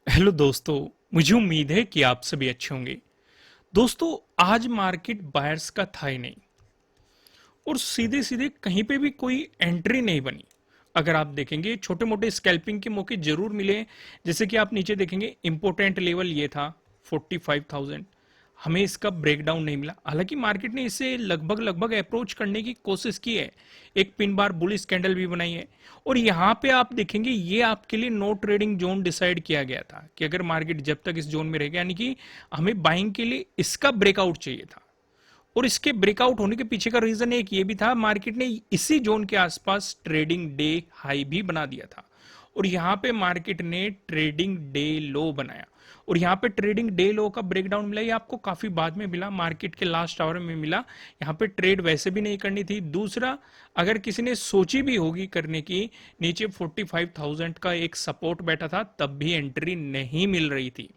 Hello दोस्तों। मुझे उम्मीद है कि आप सभी अच्छे होंगे। दोस्तों, आज मार्केट बायर्स का था ही नहीं और सीधे सीधे कहीं पे भी कोई एंट्री नहीं बनी। अगर आप देखेंगे छोटे मोटे स्कैल्पिंग के मौके जरूर मिले। जैसे कि आप नीचे देखेंगे इंपोर्टेंट लेवल ये था 45,000। हमें इसका ब्रेकडाउन नहीं मिला, हालांकि मार्केट ने इसे लगभग लगभग अप्रोच करने की कोशिश की है। एक पिन बार बुलिश कैंडल भी बनाई है। और यहाँ पे आप देखेंगे ये आपके लिए नो ट्रेडिंग जोन डिसाइड किया गया था कि अगर मार्केट जब तक इस जोन में रहेगा, यानी कि हमें बाइंग के लिए इसका ब्रेकआउट चाहिए था। और इसके ब्रेकआउट होने के पीछे का रीजन एक ये भी था, मार्केट ने इसी जोन के आसपास ट्रेडिंग डे हाई भी बना दिया था। और यहां पे मार्केट ने ट्रेडिंग डे लो बनाया। और यहां पे ट्रेडिंग डे लो का ब्रेकडाउन मिला, ये आपको काफी बाद में मिला, मार्केट के लास्ट आवर में मिला। यहां पे ट्रेड वैसे भी नहीं करनी थी। दूसरा, अगर किसी ने सोची भी होगी करने की, नीचे 45,000 का एक सपोर्ट बैठा था, तब भी एंट्री नहीं मिल रही थी।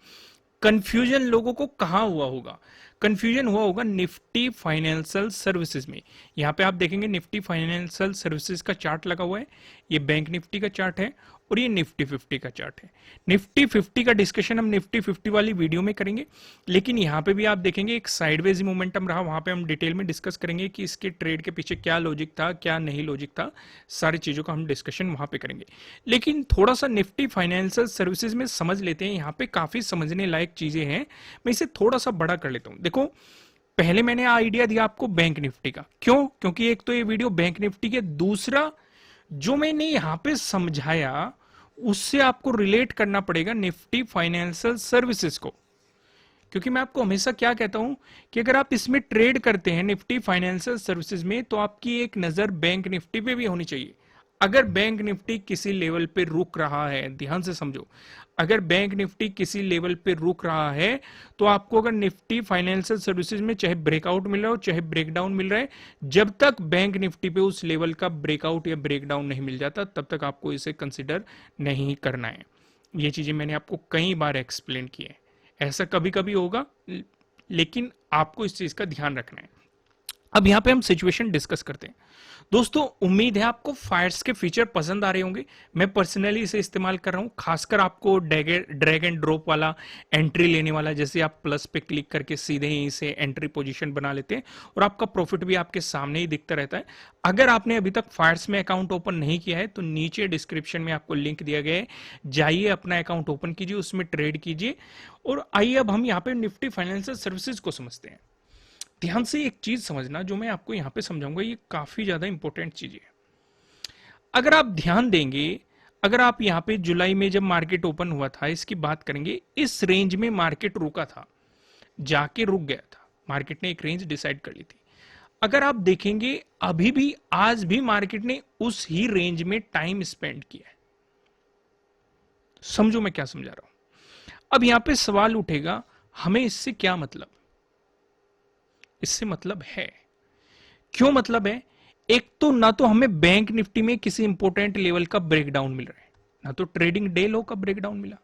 कंफ्यूजन लोगों को कहां हुआ होगा? कंफ्यूजन हुआ होगा निफ्टी फाइनेंशियल सर्विसेज में। यहां पे आप देखेंगे निफ्टी फाइनेंशियल सर्विसेज का चार्ट लगा हुआ है। ये बैंक निफ्टी का चार्ट है और ये निफ्टी 50 का चार्ट है। निफ्टी 50 का डिस्कशन हम निफ्टी 50 वाली वीडियो में करेंगे, लेकिन यहां पे भी आप देखेंगे एक साइडवेज मोमेंटम रहा। वहां पे हम डिटेल में डिस्कस करेंगे कि इसके ट्रेड के पीछे क्या लॉजिक था, क्या नहीं लॉजिक था। सारी चीजों का हम डिस्कशन वहां पे करेंगे। लेकिन थोड़ा सा निफ्टी फाइनेंशियल सर्विसेज में समझ लेते हैं। यहाँ पे काफी समझने लायक चीजें हैं। मैं इसे थोड़ा सा बड़ा कर लेता हूं। देखो, पहले मैंने आइडिया दिया आपको बैंक निफ्टी का। क्यों? क्योंकि एक तो ये वीडियो बैंक निफ्टी के, दूसरा जो मैंने यहां पे समझाया उससे आपको रिलेट करना पड़ेगा निफ्टी फाइनेंशियल सर्विसेज को। क्योंकि मैं आपको हमेशा क्या कहता हूं कि अगर आप इसमें ट्रेड करते हैं निफ्टी फाइनेंशियल सर्विसेज में, तो आपकी एक नजर बैंक निफ्टी पे भी होनी चाहिए। अगर बैंक निफ्टी किसी लेवल पे रुक रहा है, ध्यान से समझो, अगर बैंक निफ्टी किसी लेवल पे रुक रहा है, तो आपको अगर निफ्टी फाइनेंशियल सर्विसेज में चाहे ब्रेकआउट मिल रहा हो चाहे ब्रेकडाउन मिल रहा है, जब तक बैंक निफ्टी पे उस लेवल का ब्रेकआउट या ब्रेकडाउन नहीं मिल जाता, तब तक आपको इसे कंसिडर नहीं करना है। ये चीजें मैंने आपको कई बार एक्सप्लेन की है। ऐसा कभी कभी होगा, लेकिन आपको इस चीज का ध्यान रखना है। अब यहां पे हम सिचुएशन डिस्कस करते हैं। दोस्तों, उम्मीद है आपको फायर्स के फीचर पसंद आ रहे होंगे। मैं पर्सनली इसे इस्तेमाल कर रहा हूं, खासकर आपको ड्रैग एंड ड्रॉप वाला, एंट्री लेने वाला। जैसे आप प्लस पे क्लिक करके सीधे ही इसे एंट्री पोजीशन बना लेते हैं और आपका प्रॉफिट भी आपके सामने ही दिखता रहता है। अगर आपने अभी तक फायर्स में अकाउंट ओपन नहीं किया है, तो नीचे डिस्क्रिप्शन में आपको लिंक दिया गया है, जाइए अपना अकाउंट ओपन कीजिए, उसमें ट्रेड कीजिए। और आइए अब हम यहाँ पे निफ्टी फाइनेंशियल सर्विसेज को समझते हैं। ध्यान से एक चीज समझना, जो मैं आपको यहां पे समझाऊंगा, ये काफी ज्यादा इंपॉर्टेंट चीज है। अगर आप ध्यान देंगे, अगर आप यहां पे जुलाई में जब मार्केट ओपन हुआ था, इसकी बात करेंगे, इस रेंज में मार्केट रुका था, जाके रुक गया था। मार्केट ने एक रेंज डिसाइड कर ली थी। अगर आप देखेंगे, अभी भी आज भी मार्केट ने उस ही रेंज में टाइम स्पेंड किया है। समझो मैं क्या समझा रहा हूं। अब यहां पे सवाल उठेगा, हमें इससे क्या मतलब? इससे मतलब है, क्यों मतलब है? एक तो ना तो हमें बैंक निफ्टी में किसी इंपोर्टेंट लेवल का ब्रेकडाउन मिल रहा है, ना तो ट्रेडिंग डे लो का ब्रेकडाउन मिला।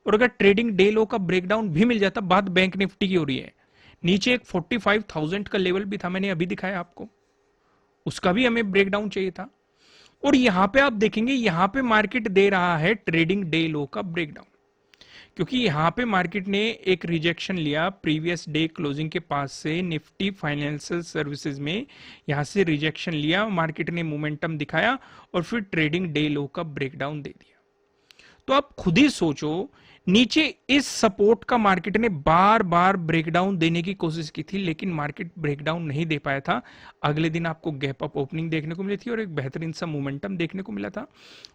और अगर ट्रेडिंग डे लो का ब्रेकडाउन भी मिल जाता, बात बैंक निफ्टी की हो रही है। नीचे एक 45,000 का लेवल भी था, मैंने अभी दिखाया आपको, उसका भी हमें ब्रेकडाउन चाहिए था। और यहां पे आप देखेंगे, यहां पे मार्केट दे रहा है ट्रेडिंग डे लो का ब्रेकडाउन, क्योंकि यहां पे मार्केट ने एक रिजेक्शन लिया प्रीवियस डे क्लोजिंग के पास से निफ्टी फाइनेंशियल सर्विसेज में। यहां से रिजेक्शन लिया, मार्केट ने मोमेंटम दिखाया और फिर ट्रेडिंग डे लो का ब्रेकडाउन दे दिया। तो आप खुद ही सोचो, नीचे इस सपोर्ट का मार्केट ने बार बार ब्रेकडाउन देने की कोशिश की थी, लेकिन मार्केट ब्रेकडाउन नहीं दे पाया था। अगले दिन आपको गैप अप ओपनिंग देखने को मिली थी और एक बेहतरीन सा मोमेंटम देखने को मिला था।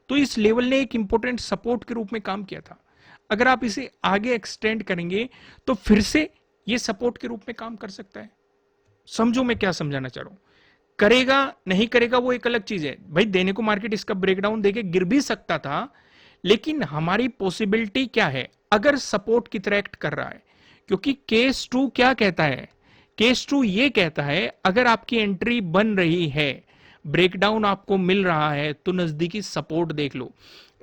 तो इस लेवल ने एक इंपॉर्टेंट सपोर्ट के रूप में काम किया था। अगर आप इसे आगे एक्सटेंड करेंगे, तो फिर से ये सपोर्ट के रूप में काम कर सकता है। समझो मैं क्या समझाना चाह रहा हूं। करेगा नहीं करेगा वो एक अलग चीज है भाई, देने को मार्केट इसका ब्रेकडाउन देके गिर भी सकता था, लेकिन हमारी पॉसिबिलिटी क्या है? अगर सपोर्ट की तरह एक्ट कर रहा है, क्योंकि केस टू क्या कहता है? केस टू ये कहता है, अगर आपकी एंट्री बन रही है, ब्रेकडाउन आपको मिल रहा है, तो नजदीकी सपोर्ट देख लो।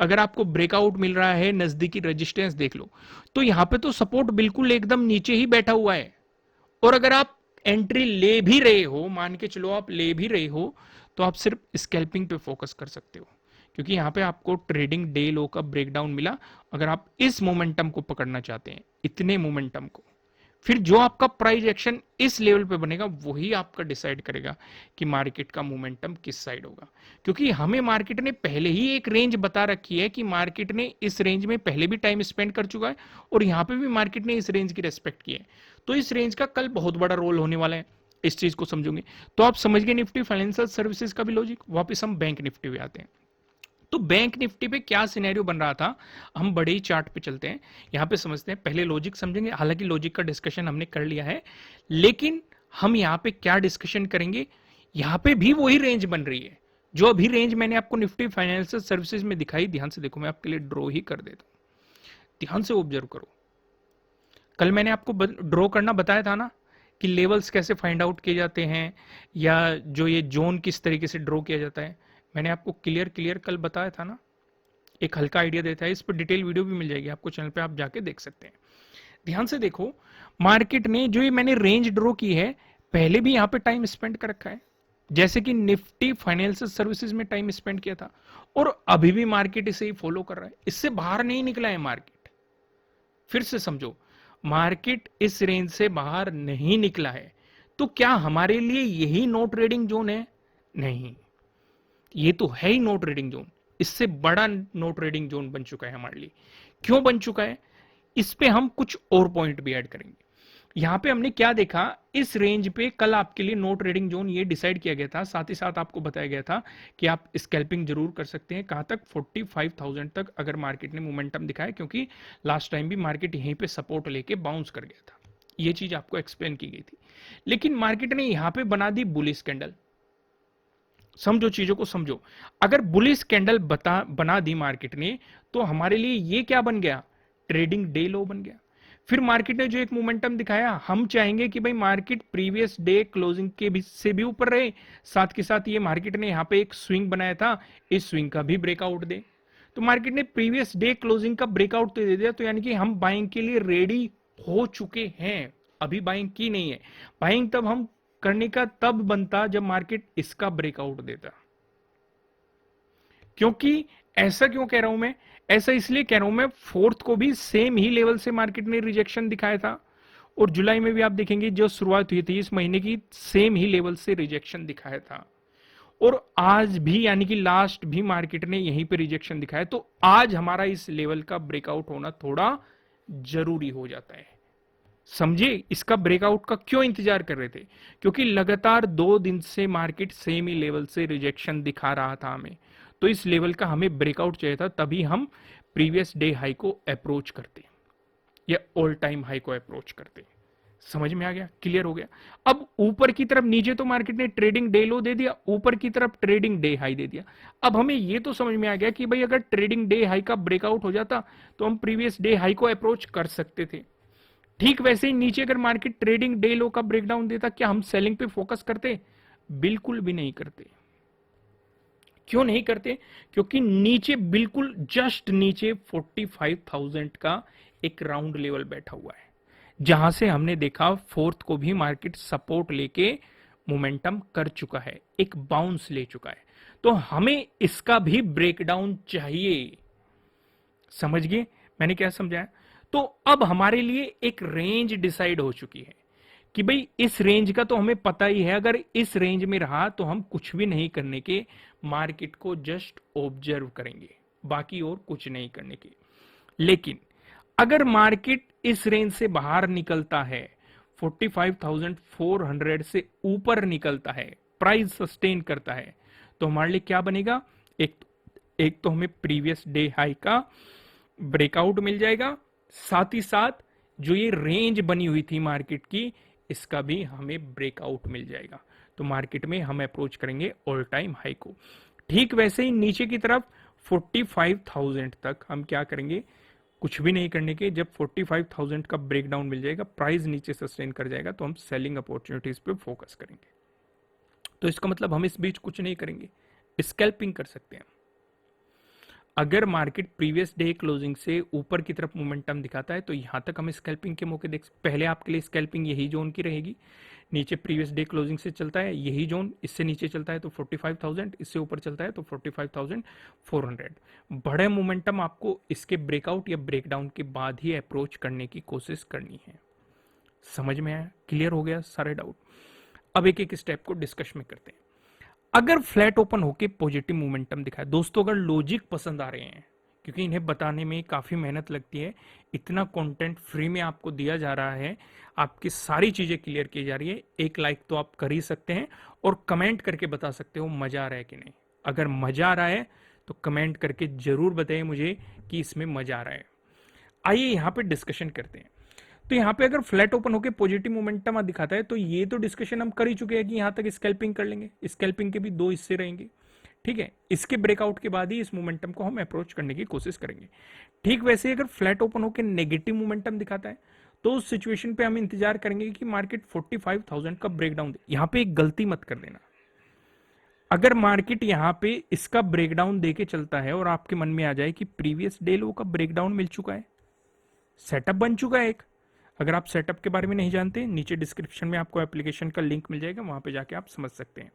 अगर आपको ब्रेकआउट मिल रहा है, नजदीकी रेजिस्टेंस देख लो। तो यहां पे तो सपोर्ट बिल्कुल एकदम नीचे ही बैठा हुआ है। और अगर आप एंट्री ले भी रहे हो, मान के चलो आप ले भी रहे हो, तो आप सिर्फ स्कैल्पिंग पे फोकस कर सकते हो, क्योंकि यहां पे आपको ट्रेडिंग डे लो का ब्रेकडाउन मिला। अगर आप इस मोमेंटम को पकड़ना चाहते हैं, इतने मोमेंटम को, फिर जो आपका प्राइस एक्शन इस लेवल पे बनेगा वही आपका डिसाइड करेगा कि मार्केट का मोमेंटम किस साइड होगा। क्योंकि हमें मार्केट ने पहले ही एक रेंज बता रखी है कि मार्केट ने इस रेंज में पहले भी टाइम स्पेंड कर चुका है और यहां पे भी मार्केट ने इस रेंज की रेस्पेक्ट की है। तो इस रेंज का कल बहुत बड़ा रोल होने वाला है, इस चीज को समझोगे तो आप समझ गए निफ्टी फाइनेंशियल सर्विसेज का भी लॉजिक। वापस हम बैंक निफ्टी पे आते हैं। तो बैंक निफ्टी पे क्या सिनेरियो बन रहा था, हम बड़े ही चार्ट पे चलते हैं, यहां पे समझते हैं। पहले लॉजिक समझेंगे, हालांकि लॉजिक का डिस्कशन हमने कर लिया है, लेकिन हम यहां पे क्या डिस्कशन करेंगे, यहां पे भी वही रेंज बन रही है जो अभी रेंज मैंने आपको निफ्टी फाइनेंशियल सर्विसेज में दिखाई। ध्यान से देखो, मैं आपके लिए ड्रॉ ही कर देता हूं, ध्यान से ऑब्जर्व करो। कल मैंने आपको ड्रॉ करना बताया था ना कि लेवल्स कैसे फाइंड आउट किए जाते हैं, या जो ये जोन किस तरीके से ड्रॉ किया जाता है, मैंने आपको क्लियर क्लियर कल बताया था ना। एक हल्का आइडिया देता है, इस पर डिटेल वीडियो भी मिल जाएगी आपको चैनल पे, आप जाके देख सकते हैं। ध्यान से देखो, मार्केट ने जो ये मैंने रेंज ड्रॉ की है, पहले भी यहां पे टाइम स्पेंड कर रखा है, जैसे कि निफ्टी फाइनेंशियल सर्विसेज में टाइम स्पेंड किया था, और अभी भी मार्केट इसे ही फॉलो कर रहा है, इससे बाहर नहीं निकला है मार्केट। फिर से समझो, मार्केट इस रेंज से बाहर नहीं निकला है, तो क्या हमारे लिए यही नो ट्रेडिंग जोन है? नहीं, ये तो है ही नो ट्रेडिंग जोन, इससे बड़ा नो ट्रेडिंग जोन बन चुका है हमारे लिए। क्यों बन चुका है, इस पे हम कुछ और पॉइंट भी ऐड करेंगे। यहां पे हमने क्या देखा, इस रेंज पे कल आपके लिए नो ट्रेडिंग जोन ये डिसाइड किया गया था, साथ ही साथ आपको बताया गया था कि आप स्कैल्पिंग जरूर कर सकते हैं। कहां तक? 45,000 तक अगर मार्केट ने मोमेंटम दिखाया, क्योंकि लास्ट टाइम भी मार्केट यहीं पे सपोर्ट लेके बाउंस कर गया था, ये चीज आपको एक्सप्लेन की गई थी। लेकिन मार्केट ने यहां पे बना दी बुलिश कैंडल। समझो, चीजों को समझो। अगर बुलिश कैंडल बना दी मार्केट ने, तो हमारे लिए ये क्या बन गया? ट्रेडिंग डे लो बन गया। फिर मार्केट ने जो एक मोमेंटम दिखाया, हम चाहेंगे कि भाई मार्केट प्रीवियस डे क्लोजिंग के भी से भी ऊपर रहे, साथ के साथ ये मार्केट ने यहां पे एक स्विंग बनाया था, इस स्विंग का भी ब्रेकआउट दे। तो मार्केट ने प्रीवियस डे क्लोजिंग का ब्रेकआउट तो दे दिया, तो यानी कि हम बाइंग के लिए रेडी हो चुके हैं। अभी बाइंग की नहीं है, बाइंग तब हम करने का तब बनता जब मार्केट इसका ब्रेकआउट देता। क्योंकि ऐसा क्यों कह रहा हूं मैं, ऐसा इसलिए कह रहा हूं मैं, फोर्थ को भी सेम ही लेवल से मार्केट ने रिजेक्शन दिखाया था, और जुलाई में भी आप देखेंगे जो शुरुआत हुई थी इस महीने की, सेम ही लेवल से रिजेक्शन दिखाया था, और आज भी यानी कि लास्ट भी मार्केट ने यहीं पे रिजेक्शन दिखाया। तो आज हमारा इस लेवल का ब्रेकआउट होना थोड़ा जरूरी हो जाता है। समझे इसका ब्रेकआउट का क्यों इंतजार कर रहे थे? क्योंकि लगातार 2 दिन से मार्केट सेम ही लेवल से रिजेक्शन दिखा रहा था हमें, तो इस लेवल का हमें ब्रेकआउट चाहिए था, तभी हम प्रीवियस डे हाई को अप्रोच करते या ऑल टाइम हाई को अप्रोच करते। समझ में आ गया? क्लियर हो गया? अब ऊपर की तरफ, नीचे तो मार्केट ने ट्रेडिंग डे लो दे दिया, ऊपर की तरफ ट्रेडिंग डे हाई दे दिया। अब हमें यह तो समझ में आ गया कि भाई अगर ट्रेडिंग डे हाई का ब्रेकआउट हो जाता तो हम प्रीवियस डे हाई को अप्रोच कर सकते थे। ठीक वैसे ही नीचे अगर मार्केट ट्रेडिंग डे लो का ब्रेकडाउन देता, क्या हम सेलिंग पे फोकस करते? बिल्कुल भी नहीं करते। क्यों नहीं करते? क्योंकि नीचे, बिल्कुल जस्ट नीचे 45,000 का एक राउंड लेवल बैठा हुआ है, जहां से हमने देखा फोर्थ को भी मार्केट सपोर्ट लेके मोमेंटम कर चुका है, एक बाउंस ले चुका है। तो हमें इसका भी ब्रेकडाउन चाहिए। समझ गए मैंने क्या समझाया? तो अब हमारे लिए एक रेंज डिसाइड हो चुकी है कि भाई इस रेंज का तो हमें पता ही है, अगर इस रेंज में रहा तो हम कुछ भी नहीं करने के, मार्केट को जस्ट ऑब्जर्व करेंगे, बाकी और कुछ नहीं करने के। लेकिन अगर मार्केट इस रेंज से बाहर निकलता है, 45,400 से ऊपर निकलता है, प्राइस सस्टेन करता है, तो हमारे लिए क्या बनेगा? एक तो हमें प्रीवियस डे हाई का ब्रेकआउट मिल जाएगा, साथ ही साथ जो ये रेंज बनी हुई थी मार्केट की, इसका भी हमें ब्रेकआउट मिल जाएगा। तो मार्केट में हम अप्रोच करेंगे ऑल टाइम हाई को। ठीक वैसे ही नीचे की तरफ 45,000 तक हम क्या करेंगे? कुछ भी नहीं करने के। जब 45,000 का ब्रेकडाउन मिल जाएगा, प्राइस नीचे सस्टेन कर जाएगा, तो हम सेलिंग अपॉर्चुनिटीज पे फोकस करेंगे। तो इसका मतलब हम इस बीच कुछ नहीं करेंगे, स्कैल्पिंग कर सकते हैं। अगर मार्केट प्रीवियस डे क्लोजिंग से ऊपर की तरफ मोमेंटम दिखाता है तो यहां तक हम स्कैल्पिंग के मौके देख, पहले आपके लिए स्कैल्पिंग यही जोन की रहेगी। नीचे प्रीवियस डे क्लोजिंग से चलता है यही जोन, इससे नीचे चलता है तो 45,000, इससे ऊपर चलता है तो 45,400। बड़े मोमेंटम आपको इसके ब्रेकआउट या ब्रेकडाउन के बाद ही अप्रोच करने की कोशिश करनी है। समझ में आया? क्लियर हो गया सारे डाउट? अब एक एक स्टेप को डिस्कस में करते हैं। अगर फ्लैट ओपन होके पॉजिटिव मोमेंटम दिखाए, दोस्तों अगर लॉजिक पसंद आ रहे हैं, क्योंकि इन्हें बताने में काफी मेहनत लगती है, इतना कंटेंट फ्री में आपको दिया जा रहा है, आपकी सारी चीजें क्लियर की जा रही है, एक लाइक तो आप कर ही सकते हैं और कमेंट करके बता सकते हो मजा आ रहा है कि नहीं। अगर मजा आ रहा है तो कमेंट करके जरूर बताइए मुझे कि इसमें मजा आ रहा है। आइए यहां पे डिस्कशन करते हैं। तो यहां पे अगर फ्लैट ओपन होकर पॉजिटिव मोमेंटम दिखाता है तो ये तो डिस्कशन हम कर ही चुके हैं कि यहां तक स्कैल्पिंग कर लेंगे, स्कैल्पिंग के भी दो हिस्से रहेंगे। ठीक है, इसके ब्रेकआउट के बाद ही इस मोमेंटम को हम अप्रोच करने की कोशिश करेंगे। ठीक वैसे अगर फ्लैट ओपन होकर नेगेटिव मोमेंटम दिखाता है तो उस सिचुएशन पे हम इंतजार करेंगे कि मार्केट 45,000 का ब्रेकडाउन दे। यहां पे एक गलती मत कर देना। अगर मार्केट यहां पे इसका ब्रेकडाउन देके चलता है और आपके मन में आ जाए कि प्रीवियस डे लो का ब्रेकडाउन मिल चुका है, सेटअप बन चुका है एक। अगर आप सेटअप के बारे में नहीं जानते, नीचे डिस्क्रिप्शन में आपको एप्लीकेशन का लिंक मिल जाएगा, वहां पे जाके आप समझ सकते हैं।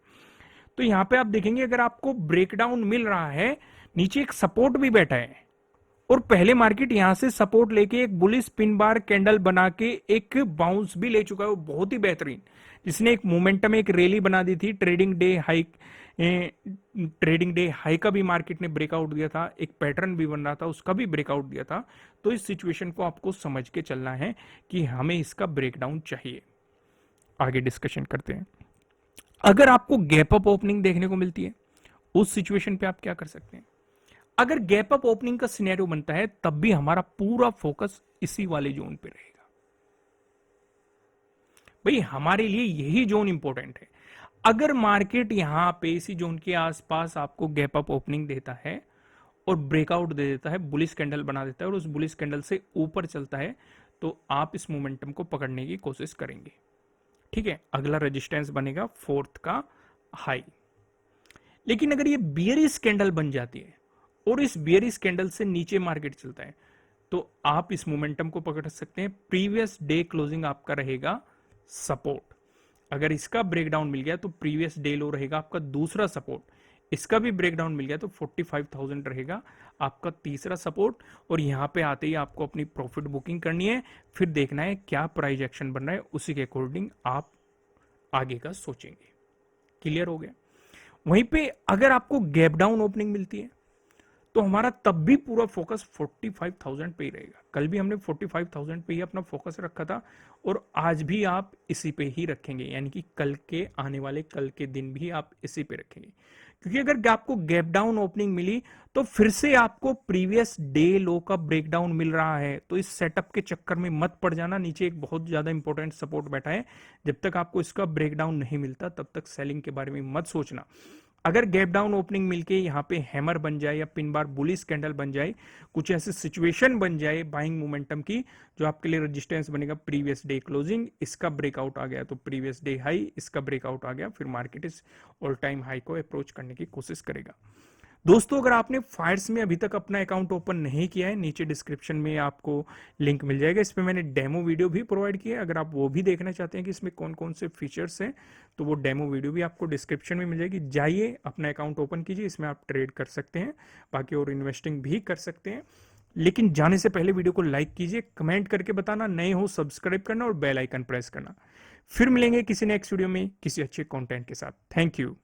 तो यहां पे आप देखेंगे अगर आपको ब्रेकडाउन मिल रहा है, नीचे एक सपोर्ट भी बैठा है और पहले मार्केट यहां से सपोर्ट लेके एक बुलिश पिन बार कैंडल बना के एक बाउंस भी ले चुका है, वो बहुत ही बेहतरीन, जिसने एक मोमेंटम एक रैली बना दी थी। ट्रेडिंग डे हाई का भी मार्केट ने ब्रेकआउट दिया था, एक पैटर्न भी बन रहा था, उसका भी ब्रेकआउट दिया था। तो इस सिचुएशन को आपको समझ के चलना है कि हमें इसका ब्रेकडाउन चाहिए। आगे डिस्कशन करते हैं। अगर आपको गैप अप ओपनिंग देखने को मिलती है, उस सिचुएशन पे आप क्या कर सकते हैं? अगर गैप अप ओपनिंग का सिनेरियो बनता है तब भी हमारा पूरा फोकस इसी वाले जोन पे रहेगा। भाई हमारे लिए यही जोन इंपॉर्टेंट है। अगर मार्केट यहां पे इसी जोन के आसपास आपको गैप अप ओपनिंग देता है और ब्रेकआउट दे देता है, बुलिश कैंडल बना देता है और उस बुलिश कैंडल से ऊपर चलता है, तो आप इस मोमेंटम को पकड़ने की कोशिश करेंगे। ठीक है, अगला रेजिस्टेंस बनेगा फोर्थ का हाई। लेकिन अगर ये बियरिश कैंडल बन जाती है और इस बियरिश कैंडल से नीचे मार्केट चलता है तो आप इस मोमेंटम को पकड़ सकते हैं। प्रीवियस डे क्लोजिंग आपका रहेगा सपोर्ट। अगर इसका ब्रेकडाउन मिल गया तो प्रीवियस डे लो रहेगा आपका दूसरा सपोर्ट। इसका भी ब्रेकडाउन मिल गया तो 45,000 रहेगा आपका तीसरा सपोर्ट। और यहां पे आते ही आपको अपनी प्रॉफिट बुकिंग करनी है, फिर देखना है क्या प्राइस एक्शन बन रहा है, उसी के अकॉर्डिंग आप आगे का सोचेंगे। क्लियर हो गया? वहीं पे अगर आपको गैप डाउन ओपनिंग मिलती है तो हमारा तब भी पूरा फोकस 45,000 पे ही रहेगा। कल भी हमने 45,000 पे ही अपना फोकस रखा था और आज भी आप इसी पे ही रखेंगे, यानी कि कल के आने वाले कल के दिन भी आप इसी पे रखेंगे। क्योंकि अगर आपको गैप डाउन ओपनिंग मिली तो फिर से आपको प्रीवियस डे लो का ब्रेकडाउन मिल रहा है, तो इस सेटअप के चक्कर में मत पड़ जाना। नीचे एक बहुत ज्यादा इंपॉर्टेंट सपोर्ट बैठा है, जब तक आपको इसका ब्रेकडाउन नहीं मिलता तब तक सेलिंग के बारे में मत सोचना। अगर गैप डाउन ओपनिंग मिलके यहाँ पे हैमर बन जाए या पिन बार बुलिश कैंडल बन जाए, कुछ ऐसी सिचुएशन बन जाए बाइंग मोमेंटम की जो आपके लिए रेजिस्टेंस बनेगा प्रीवियस डे क्लोजिंग, इसका ब्रेकआउट आ गया तो प्रीवियस डे हाई, इसका ब्रेकआउट आ गया, फिर मार्केट इस ऑल टाइम हाई को अप्रोच करने की कोशिश करेगा। दोस्तों अगर आपने फायर्स में अभी तक अपना अकाउंट ओपन नहीं किया है, नीचे डिस्क्रिप्शन में आपको लिंक मिल जाएगा, इस पे मैंने डेमो वीडियो भी प्रोवाइड किया है। अगर आप वो भी देखना चाहते हैं कि इसमें कौन कौन से फीचर्स हैं तो वो डेमो वीडियो भी आपको डिस्क्रिप्शन में मिल जाएगी। जाइए अपना अकाउंट ओपन कीजिए, इसमें आप ट्रेड कर सकते हैं, बाकी और इन्वेस्टिंग भी कर सकते हैं। लेकिन जाने से पहले वीडियो को लाइक कीजिए, कमेंट करके बताना, नए हो सब्सक्राइब करना और बेल आइकन प्रेस करना। फिर मिलेंगे किसी नेक्स्ट वीडियो में किसी अच्छे कंटेंट के साथ। Thank you.